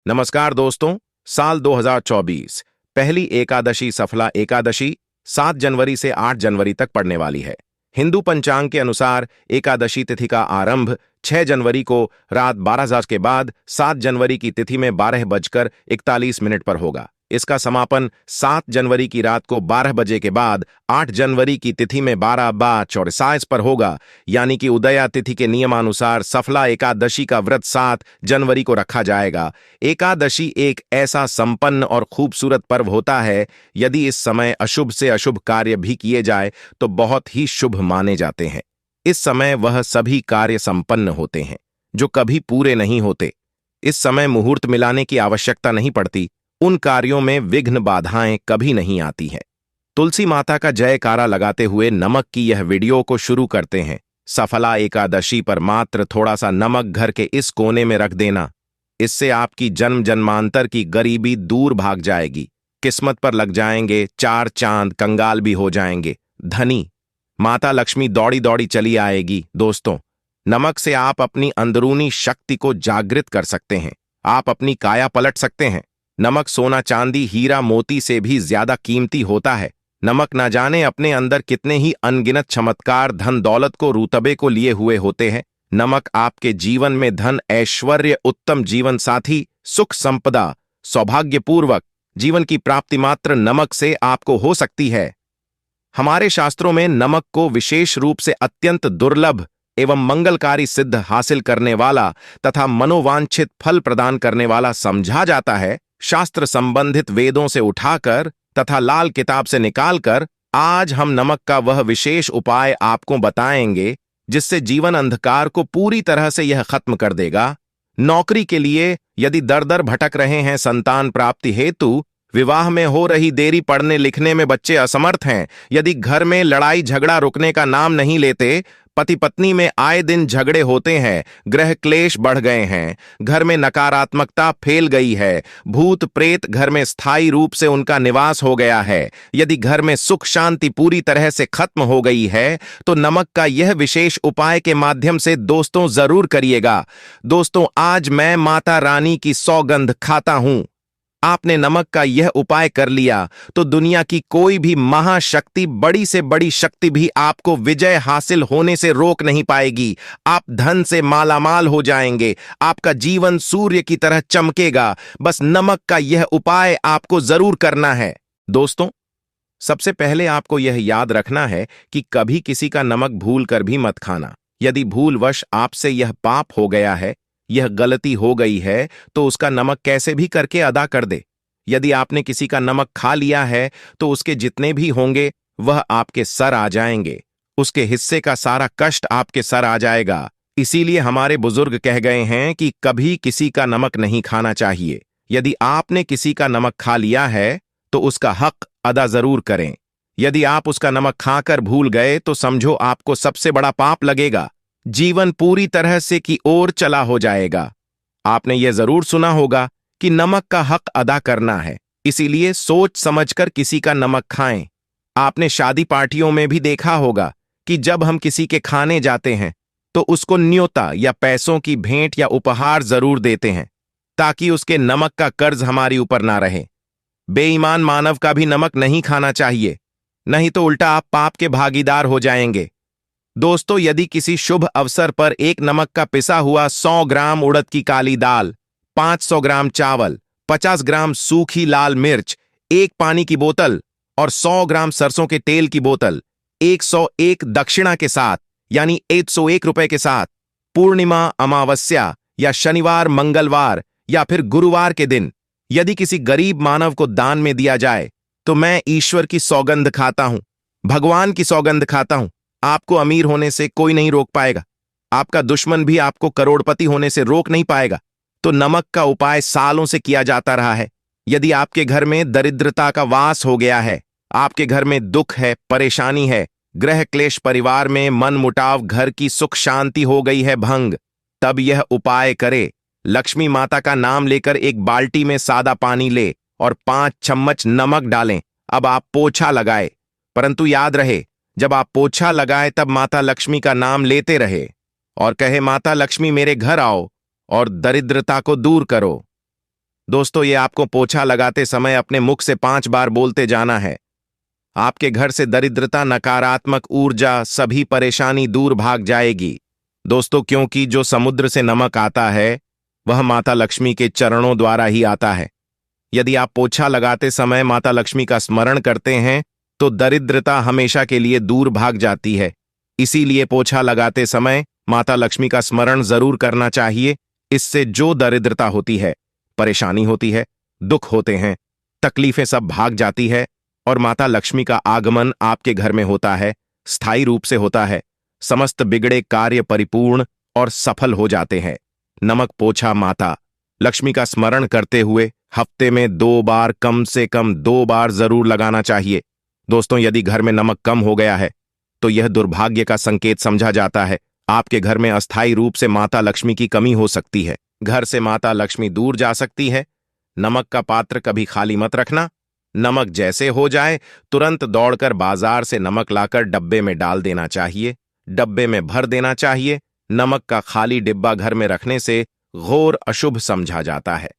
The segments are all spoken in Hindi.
नमस्कार दोस्तों। साल 2024 पहली एकादशी सफला एकादशी 7 जनवरी से 8 जनवरी तक पड़ने वाली है। हिंदू पंचांग के अनुसार एकादशी तिथि का आरंभ 6 जनवरी को रात 12 के बाद 7 जनवरी की तिथि में 12:41 पर होगा। इसका समापन 7 जनवरी की रात को 12 बजे के बाद 8 जनवरी की तिथि में 12:44 पर होगा। यानी कि उदया तिथि के नियमानुसार सफला एकादशी का व्रत 7 जनवरी को रखा जाएगा। एकादशी एक ऐसा संपन्न और खूबसूरत पर्व होता है, यदि इस समय अशुभ से अशुभ कार्य भी किए जाए तो बहुत ही शुभ माने जाते हैं। इस समय वह सभी कार्य संपन्न होते हैं जो कभी पूरे नहीं होते। इस समय मुहूर्त मिलाने की आवश्यकता नहीं पड़ती। उन कार्यों में विघ्न बाधाएं कभी नहीं आती हैं। तुलसी माता का जयकारा लगाते हुए नमक की यह वीडियो को शुरू करते हैं। सफला एकादशी पर मात्र थोड़ा सा नमक घर के इस कोने में रख देना। इससे आपकी जन्म जन्मांतर की गरीबी दूर भाग जाएगी। किस्मत पर लग जाएंगे 4 चांद, कंगाल भी हो जाएंगे धनी। माता लक्ष्मी दौड़ी दौड़ी चली आएगी। दोस्तों, नमक से आप अपनी अंदरूनी शक्ति को जागृत कर सकते हैं। आप अपनी काया पलट सकते हैं। नमक सोना चांदी हीरा मोती से भी ज्यादा कीमती होता है। नमक ना जाने अपने अंदर कितने ही अनगिनत चमत्कार, धन दौलत को, रुतबे को लिए हुए होते हैं। नमक आपके जीवन में धन, ऐश्वर्य, उत्तम जीवन साथी, सुख संपदा, सौभाग्यपूर्वक जीवन की प्राप्ति मात्र नमक से आपको हो सकती है। हमारे शास्त्रों में नमक को विशेष रूप से अत्यंत दुर्लभ एवं मंगलकारी सिद्ध हासिल करने वाला तथा मनोवांछित फल प्रदान करने वाला समझा जाता है। शास्त्र संबंधित वेदों से उठाकर तथा लाल किताब से निकालकर आज हम नमक का वह विशेष उपाय आपको बताएंगे जिससे जीवन अंधकार को पूरी तरह से यह खत्म कर देगा। नौकरी के लिए यदि दर दर भटक रहे हैं, संतान प्राप्ति हेतु, विवाह में हो रही देरी, पढ़ने लिखने में बच्चे असमर्थ हैं, यदि घर में लड़ाई झगड़ा रुकने का नाम नहीं लेते, पति पत्नी में आए दिन झगड़े होते हैं, ग्रह क्लेश बढ़ गए हैं, घर में नकारात्मकता फैल गई है, भूत प्रेत घर में स्थायी रूप से उनका निवास हो गया है, यदि घर में सुख शांति पूरी तरह से खत्म हो गई है, तो नमक का यह विशेष उपाय के माध्यम से दोस्तों जरूर करिएगा। दोस्तों, आज मैं माता रानी की सौगंध खाता हूं। आपने नमक का यह उपाय कर लिया तो दुनिया की कोई भी महाशक्ति, बड़ी से बड़ी शक्ति भी आपको विजय हासिल होने से रोक नहीं पाएगी। आप धन से मालामाल हो जाएंगे। आपका जीवन सूर्य की तरह चमकेगा। बस नमक का यह उपाय आपको जरूर करना है। दोस्तों, सबसे पहले आपको यह याद रखना है कि कभी किसी का नमक भूल कर भी मत खाना। यदि भूलवश आपसे यह पाप हो गया है, यह गलती हो गई है, तो उसका नमक कैसे भी करके अदा कर दे। यदि आपने किसी का नमक खा लिया है तो उसके जितने भी होंगे वह आपके सर आ जाएंगे। उसके हिस्से का सारा कष्ट आपके सर आ जाएगा। इसीलिए हमारे बुजुर्ग कह गए हैं कि कभी किसी का नमक नहीं खाना चाहिए। यदि आपने किसी का नमक खा लिया है तो उसका हक अदा जरूर करें। यदि आप उसका नमक खाकर भूल गए तो समझो आपको सबसे बड़ा पाप लगेगा। जीवन पूरी तरह से की ओर चला हो जाएगा। आपने यह जरूर सुना होगा कि नमक का हक अदा करना है, इसीलिए सोच समझकर किसी का नमक खाएं। आपने शादी पार्टियों में भी देखा होगा कि जब हम किसी के खाने जाते हैं तो उसको न्योता या पैसों की भेंट या उपहार जरूर देते हैं ताकि उसके नमक का कर्ज हमारी ऊपर ना रहे। बेईमान मानव का भी नमक नहीं खाना चाहिए, नहीं तो उल्टा आप पाप के भागीदार हो जाएंगे। दोस्तों, यदि किसी शुभ अवसर पर एक नमक का पिसा हुआ 100 ग्राम उड़द की काली दाल, 500 ग्राम चावल, 50 ग्राम सूखी लाल मिर्च, एक पानी की बोतल और 100 ग्राम सरसों के तेल की बोतल 101 दक्षिणा के साथ यानी 101 रुपए के साथ पूर्णिमा, अमावस्या या शनिवार, मंगलवार या फिर गुरुवार के दिन यदि किसी गरीब मानव को दान में दिया जाए तो मैं ईश्वर की सौगंध खाता हूं, भगवान की सौगंध खाता हूं, आपको अमीर होने से कोई नहीं रोक पाएगा। आपका दुश्मन भी आपको करोड़पति होने से रोक नहीं पाएगा। तो नमक का उपाय सालों से किया जाता रहा है। यदि आपके घर में दरिद्रता का वास हो गया है, आपके घर में दुख है, परेशानी है, ग्रह क्लेश, परिवार में मन मुटाव, घर की सुख शांति हो गई है भंग, तब यह उपाय करे। लक्ष्मी माता का नाम लेकर एक बाल्टी में सादा पानी ले और 5 चम्मच नमक डालें। अब आप पोछा लगाए, परंतु याद रहे जब आप पोछा लगाए तब माता लक्ष्मी का नाम लेते रहे और कहे, माता लक्ष्मी मेरे घर आओ और दरिद्रता को दूर करो। दोस्तों, ये आपको पोछा लगाते समय अपने मुख से 5 बार बोलते जाना है। आपके घर से दरिद्रता, नकारात्मक ऊर्जा, सभी परेशानी दूर भाग जाएगी। दोस्तों, क्योंकि जो समुद्र से नमक आता है वह माता लक्ष्मी के चरणों द्वारा ही आता है। यदि आप पोछा लगाते समय माता लक्ष्मी का स्मरण करते हैं तो दरिद्रता हमेशा के लिए दूर भाग जाती है। इसीलिए पोछा लगाते समय माता लक्ष्मी का स्मरण जरूर करना चाहिए। इससे जो दरिद्रता होती है, परेशानी होती है, दुख होते हैं, तकलीफें सब भाग जाती है और माता लक्ष्मी का आगमन आपके घर में होता है, स्थायी रूप से होता है। समस्त बिगड़े कार्य परिपूर्ण और सफल हो जाते हैं। नमक पोछा माता लक्ष्मी का स्मरण करते हुए हफ्ते में 2 बार, कम से कम 2 बार जरूर लगाना चाहिए। दोस्तों, यदि घर में नमक कम हो गया है तो यह दुर्भाग्य का संकेत समझा जाता है। आपके घर में अस्थायी रूप से माता लक्ष्मी की कमी हो सकती है। घर से माता लक्ष्मी दूर जा सकती है। नमक का पात्र कभी खाली मत रखना। नमक जैसे हो जाए तुरंत दौड़कर बाजार से नमक लाकर डब्बे में डाल देना चाहिए, डब्बे में भर देना चाहिए। नमक का खाली डिब्बा घर में रखने से घोर अशुभ समझा जाता है।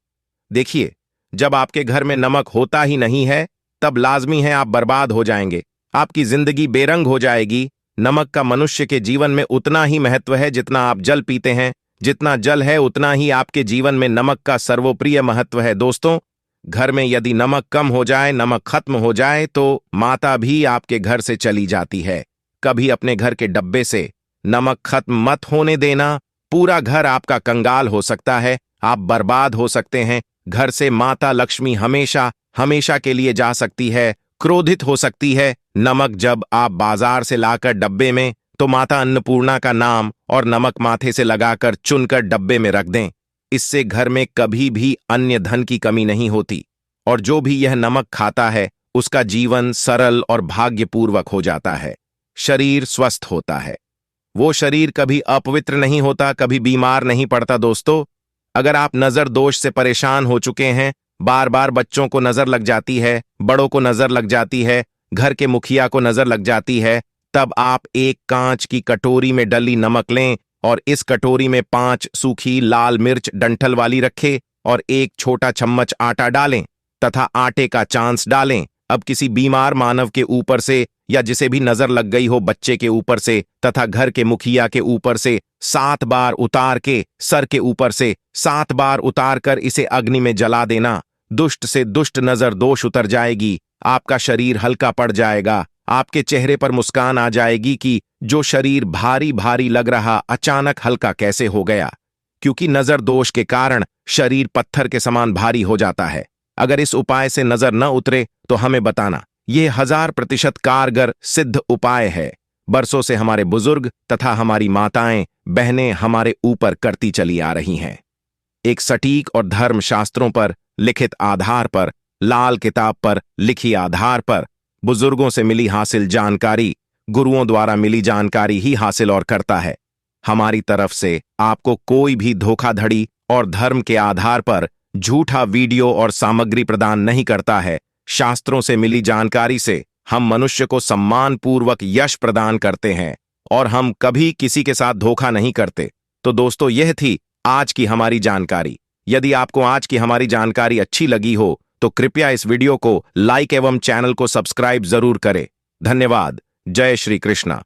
देखिए, जब आपके घर में नमक होता ही नहीं है तब लाजमी है आप बर्बाद हो जाएंगे, आपकी जिंदगी बेरंग हो जाएगी। नमक का मनुष्य के जीवन में उतना ही महत्व है जितना आप जल पीते हैं। जितना जल है उतना ही आपके जीवन में नमक का सर्वप्रिय महत्व है। दोस्तों, घर में यदि नमक कम हो जाए, नमक खत्म हो जाए तो माता भी आपके घर से चली जाती है। कभी अपने घर के डब्बे से नमक खत्म मत होने देना। पूरा घर आपका कंगाल हो सकता है, आप बर्बाद हो सकते हैं। घर से माता लक्ष्मी हमेशा हमेशा के लिए जा सकती है, क्रोधित हो सकती है। नमक जब आप बाजार से लाकर डब्बे में, तो माता अन्नपूर्णा का नाम और नमक माथे से लगाकर चुनकर डब्बे में रख दें। इससे घर में कभी भी अन्य धन की कमी नहीं होती और जो भी यह नमक खाता है उसका जीवन सरल और भाग्यपूर्वक हो जाता है। शरीर स्वस्थ होता है, वो शरीर कभी अपवित्र नहीं होता, कभी बीमार नहीं पड़ता। दोस्तों, अगर आप नजर दोष से परेशान हो चुके हैं, बार बार बच्चों को नजर लग जाती है, बड़ों को नजर लग जाती है, घर के मुखिया को नजर लग जाती है, तब आप एक कांच की कटोरी में डली नमक लें और इस कटोरी में 5 सूखी लाल मिर्च डंठल वाली रखें और 1 छोटा चम्मच आटा डालें तथा आटे का चांस डालें। अब किसी बीमार मानव के ऊपर से या जिसे भी नजर लग गई हो बच्चे के ऊपर से तथा घर के मुखिया के ऊपर से 7 बार उतार के, सर के ऊपर से 7 बार उतार कर इसे अग्नि में जला देना। दुष्ट से दुष्ट नजर दोष उतर जाएगी, आपका शरीर हल्का पड़ जाएगा, आपके चेहरे पर मुस्कान आ जाएगी कि जो शरीर भारी भारी लग रहा अचानक हल्का कैसे हो गया। क्योंकि नजर दोष के कारण शरीर पत्थर के समान भारी हो जाता है। अगर इस उपाय से नजर न उतरे तो हमें बताना। यह 1000% कारगर सिद्ध उपाय है। बरसों से हमारे बुजुर्ग तथा हमारी माताएं बहनें हमारे ऊपर करती चली आ रही हैं। एक सटीक और धर्म शास्त्रों पर लिखित आधार पर, लाल किताब पर लिखी आधार पर, बुजुर्गों से मिली हासिल जानकारी, गुरुओं द्वारा मिली जानकारी ही हासिल और करता है। हमारी तरफ से आपको कोई भी धोखाधड़ी और धर्म के आधार पर झूठा वीडियो और सामग्री प्रदान नहीं करता है। शास्त्रों से मिली जानकारी से हम मनुष्य को सम्मानपूर्वक यश प्रदान करते हैं और हम कभी किसी के साथ धोखा नहीं करते। तो दोस्तों, यह थी आज की हमारी जानकारी। यदि आपको आज की हमारी जानकारी अच्छी लगी हो तो कृपया इस वीडियो को लाइक एवं चैनल को सब्सक्राइब जरूर करें। धन्यवाद। जय श्री कृष्णा।